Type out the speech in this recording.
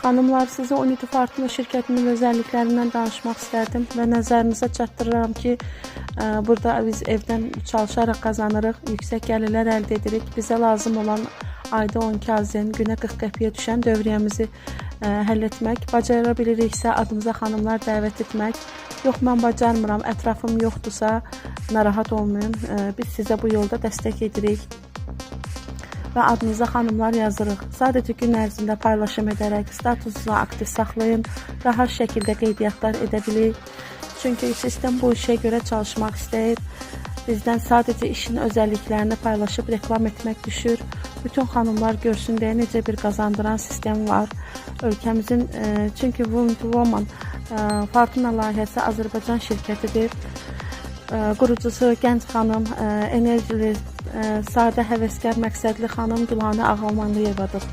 Xanımlar, sizə Unity Fortuna şirkətinin özəlliklərindən danışmaq istərdim və nəzərinizə çatdırıram ki, burada biz evdən çalışaraq qazanırıq, yüksək gəlirlər əldə edirik. Bizə lazım olan ayda 12 AZN, günə 40 qəpiyə düşən dövriyyəmizi həll etmək. Bacara biliriksə adımıza xanımlar dəvət etmək. Yox, mən bacarmıram, ətrafım yoxdursa narahat olmayın. Biz sizə bu yolda dəstək edirik və adınıza xanımlar yazırıq. Sadəcə gün ərzində paylaşım edərək statusunuzu aktiv saxlayın, rahat şəkildə qeydiyyatlar edə bilik. Çünki sistem bu işə görə çalışmaq istəyir. Bizdən sadəcə işin özəlliklərini paylaşıb reklam etmək düşür. Bütün xanımlar görsün deyə necə bir qazandıran sistem var. Ölkəmizin, çünki Woman Fortuna layihəsi Azərbaycan şirkətidir. Qurucusu gənc xanım, enerjili, sadə, həvəskar, məqsədli xanım Gülhanə Ağalmanlıyevadır.